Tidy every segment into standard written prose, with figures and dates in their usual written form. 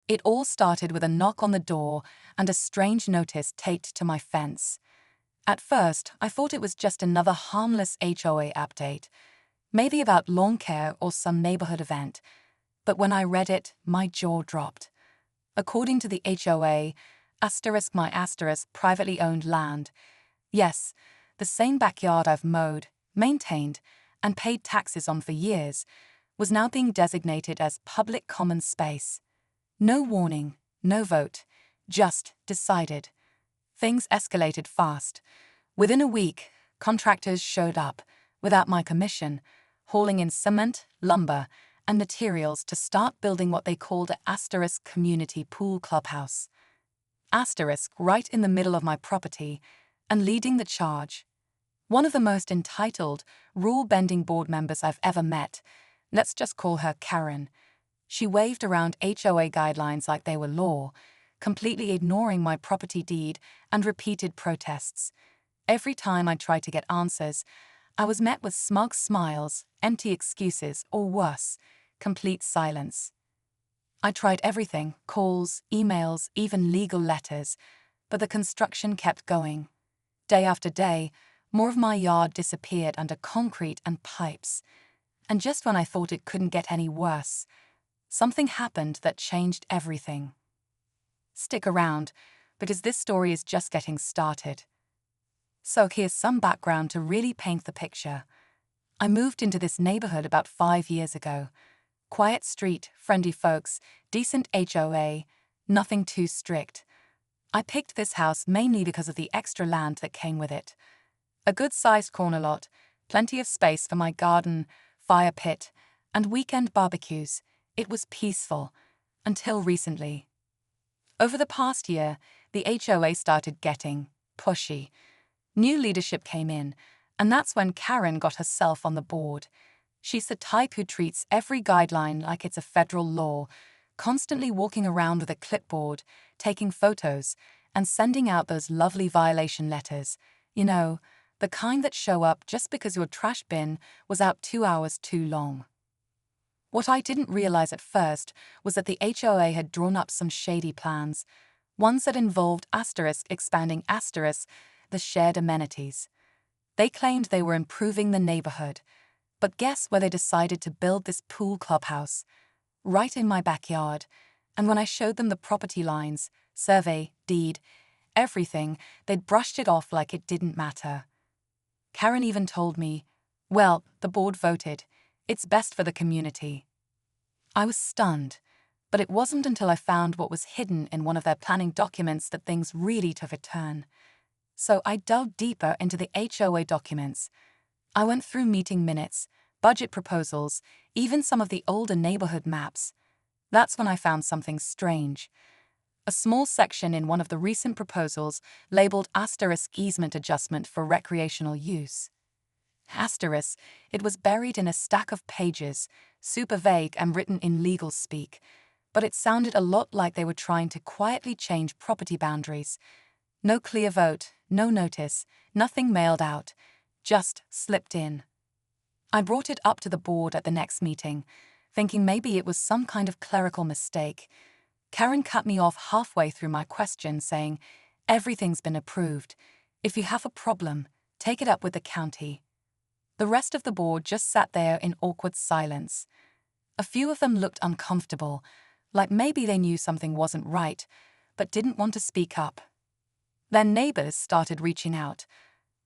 It all started with a knock on the door and a strange notice taped to my fence. At first, I thought it was just another harmless HOA update, maybe about lawn care or some neighborhood event. But when I read it, my jaw dropped. According to the HOA, privately owned land. Yes, the same backyard I've mowed, maintained, and paid taxes on for years, was now being designated as public common space. No warning, no vote, just decided. Things escalated fast. Within a week, contractors showed up, without my permission, hauling in cement, lumber, and materials to start building what they called a community pool clubhouse. Right in the middle of my property, and leading the charge. One of the most entitled, rule-bending board members I've ever met. Let's just call her Karen. She waved around HOA guidelines like they were law, completely ignoring my property deed and repeated protests. Every time I tried to get answers, I was met with smug smiles, empty excuses, or worse, complete silence. I tried everything, calls, emails, even legal letters, but the construction kept going. Day after day, more of my yard disappeared under concrete and pipes. And just when I thought it couldn't get any worse, something happened that changed everything. Stick around, because this story is just getting started. So here's some background to really paint the picture. I moved into this neighborhood about 5 years ago. Quiet street, friendly folks, decent HOA, nothing too strict. I picked this house mainly because of the extra land that came with it. A good-sized corner lot, plenty of space for my garden, fire pit, and weekend barbecues. It was peaceful, until recently. Over the past year, the HOA started getting pushy. New leadership came in, and that's when Karen got herself on the board. She's the type who treats every guideline like it's a federal law, constantly walking around with a clipboard, taking photos, and sending out those lovely violation letters. You know, the kind that show up just because your trash bin was out 2 hours too long. What I didn't realize at first was that the HOA had drawn up some shady plans, ones that involved expanding the shared amenities. They claimed they were improving the neighborhood, but guess where they decided to build this pool clubhouse? Right in my backyard. And when I showed them the property lines, survey, deed, everything, they'd brushed it off like it didn't matter. Karen even told me, well, the board voted. It's best for the community. I was stunned, but it wasn't until I found what was hidden in one of their planning documents that things really took a turn. So I dug deeper into the HOA documents. I went through meeting minutes, budget proposals, even some of the older neighborhood maps. That's when I found something strange. A small section in one of the recent proposals labeled easement adjustment for recreational use. It was buried in a stack of pages, super vague and written in legal speak, but it sounded a lot like they were trying to quietly change property boundaries. No clear vote, no notice, nothing mailed out, just slipped in. I brought it up to the board at the next meeting, thinking maybe it was some kind of clerical mistake. Karen cut me off halfway through my question, saying, "Everything's been approved. If you have a problem, take it up with the county." The rest of the board just sat there in awkward silence. A few of them looked uncomfortable, like maybe they knew something wasn't right, but didn't want to speak up. Then neighbors started reaching out.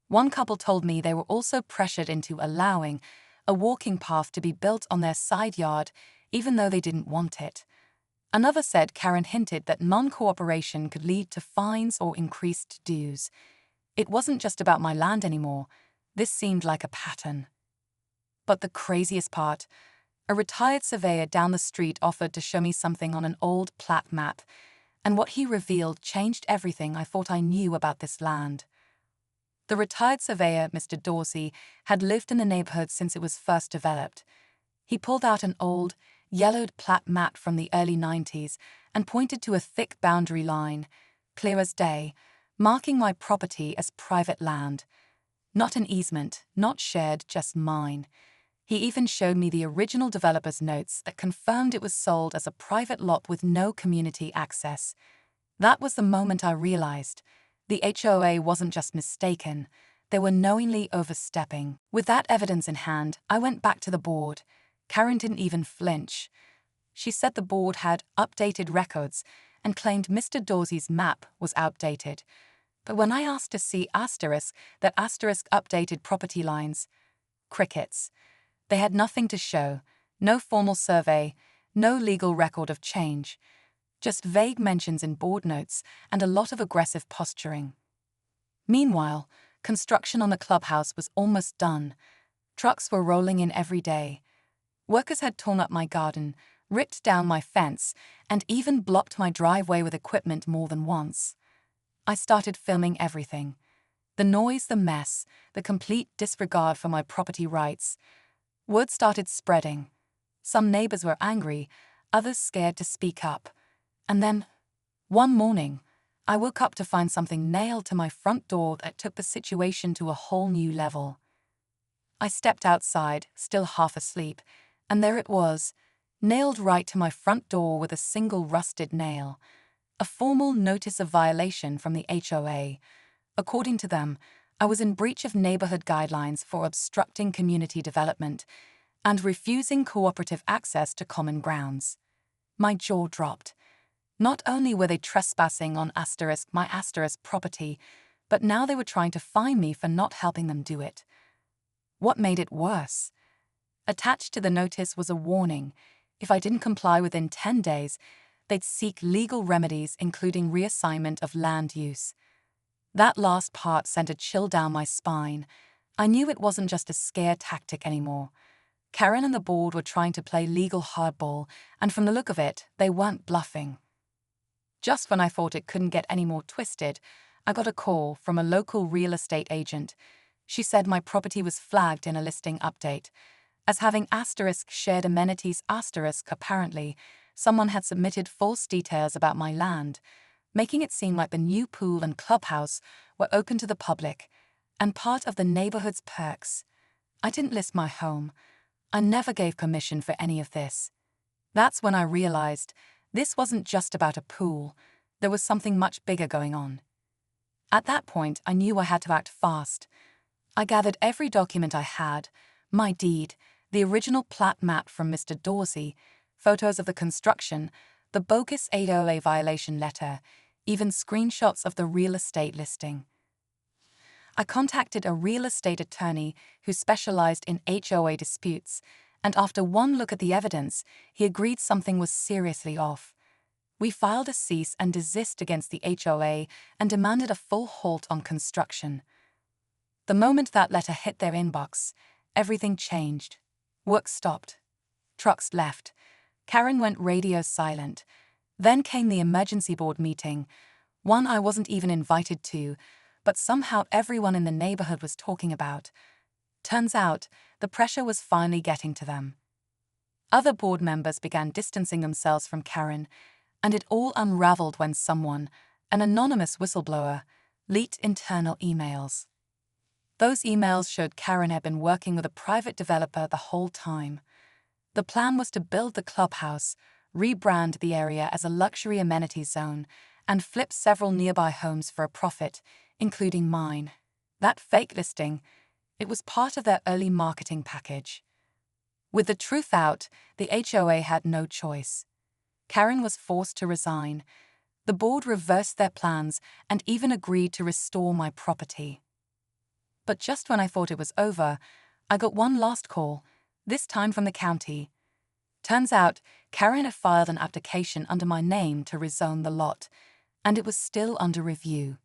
One couple told me they were also pressured into allowing a walking path to be built on their side yard, even though they didn't want it. Another said Karen hinted that non-cooperation could lead to fines or increased dues. It wasn't just about my land anymore. This seemed like a pattern. But the craziest part, a retired surveyor down the street offered to show me something on an old plat map, and what he revealed changed everything I thought I knew about this land. The retired surveyor, Mr. Dorsey, had lived in the neighborhood since it was first developed. He pulled out an old, yellowed plat map from the early 90s and pointed to a thick boundary line, clear as day, marking my property as private land. Not an easement, not shared, just mine. He even showed me the original developer's notes that confirmed it was sold as a private lot with no community access. That was the moment I realized the HOA wasn't just mistaken, they were knowingly overstepping. With that evidence in hand, I went back to the board. Karen didn't even flinch. She said the board had updated records and claimed Mr. Dorsey's map was outdated. But when I asked to see that asterisk updated property lines, crickets. They had nothing to show, no formal survey, no legal record of change, just vague mentions in board notes and a lot of aggressive posturing. Meanwhile, construction on the clubhouse was almost done. Trucks were rolling in every day. Workers had torn up my garden, ripped down my fence, and even blocked my driveway with equipment more than once. I started filming everything. The noise, the mess, the complete disregard for my property rights. Word started spreading. Some neighbors were angry, others scared to speak up. And then, one morning, I woke up to find something nailed to my front door that took the situation to a whole new level. I stepped outside, still half asleep, and there it was, nailed right to my front door with a single rusted nail. A formal notice of violation from the HOA. According to them, I was in breach of neighborhood guidelines for obstructing community development and refusing cooperative access to common grounds. My jaw dropped. Not only were they trespassing on my property, but now they were trying to fine me for not helping them do it. What made it worse? Attached to the notice was a warning. If I didn't comply within 10 days, they'd seek legal remedies, including reassignment of land use. That last part sent a chill down my spine. I knew it wasn't just a scare tactic anymore. Karen and the board were trying to play legal hardball, and from the look of it, they weren't bluffing. Just when I thought it couldn't get any more twisted, I got a call from a local real estate agent. She said my property was flagged in a listing update as having shared amenities. Apparently, someone had submitted false details about my land, making it seem like the new pool and clubhouse were open to the public and part of the neighborhood's perks. I didn't list my home. I never gave permission for any of this. That's when I realized this wasn't just about a pool. There was something much bigger going on. At that point, I knew I had to act fast. I gathered every document I had, my deed, the original plat map from Mr. Dorsey, photos of the construction, the bogus HOA violation letter, even screenshots of the real estate listing. I contacted a real estate attorney who specialized in HOA disputes, and after one look at the evidence, he agreed something was seriously off. We filed a cease and desist against the HOA and demanded a full halt on construction. The moment that letter hit their inbox, everything changed. Work stopped. Trucks left. Karen went radio silent. Then came the emergency board meeting, one I wasn't even invited to, but somehow everyone in the neighborhood was talking about. Turns out, the pressure was finally getting to them. Other board members began distancing themselves from Karen, and it all unraveled when someone, an anonymous whistleblower, leaked internal emails. Those emails showed Karen had been working with a private developer the whole time. The plan was to build the clubhouse, rebrand the area as a luxury amenity zone, and flip several nearby homes for a profit, including mine. That fake listing, it was part of their early marketing package. With the truth out, the HOA had no choice. Karen was forced to resign. The board reversed their plans and even agreed to restore my property. But just when I thought it was over, I got one last call, this time from the county. Turns out, Karen had filed an application under my name to rezone the lot, and it was still under review.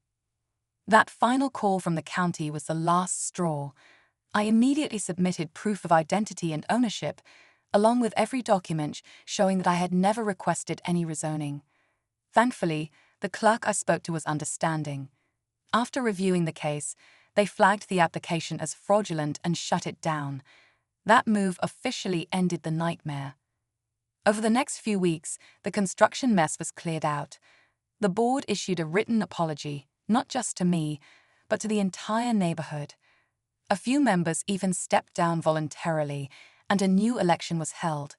That final call from the county was the last straw. I immediately submitted proof of identity and ownership, along with every document showing that I had never requested any rezoning. Thankfully, the clerk I spoke to was understanding. After reviewing the case, they flagged the application as fraudulent and shut it down. That move officially ended the nightmare. Over the next few weeks, the construction mess was cleared out. The board issued a written apology, not just to me, but to the entire neighborhood. A few members even stepped down voluntarily, and a new election was held.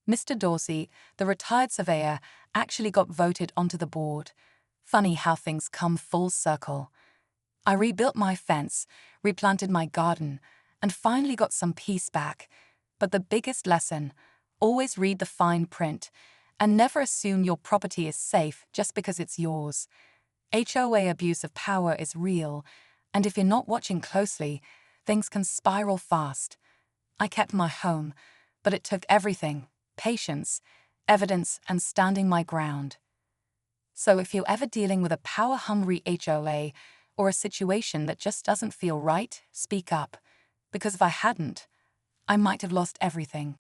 Mr. Dorsey, the retired surveyor, actually got voted onto the board. Funny how things come full circle. I rebuilt my fence, replanted my garden, and finally got some peace back. But the biggest lesson: always read the fine print, and never assume your property is safe just because it's yours. HOA abuse of power is real, and if you're not watching closely, things can spiral fast. I kept my home, but it took everything: patience, evidence, and standing my ground. So if you're ever dealing with a power-hungry HOA or a situation that just doesn't feel right, speak up. Because if I hadn't, I might have lost everything.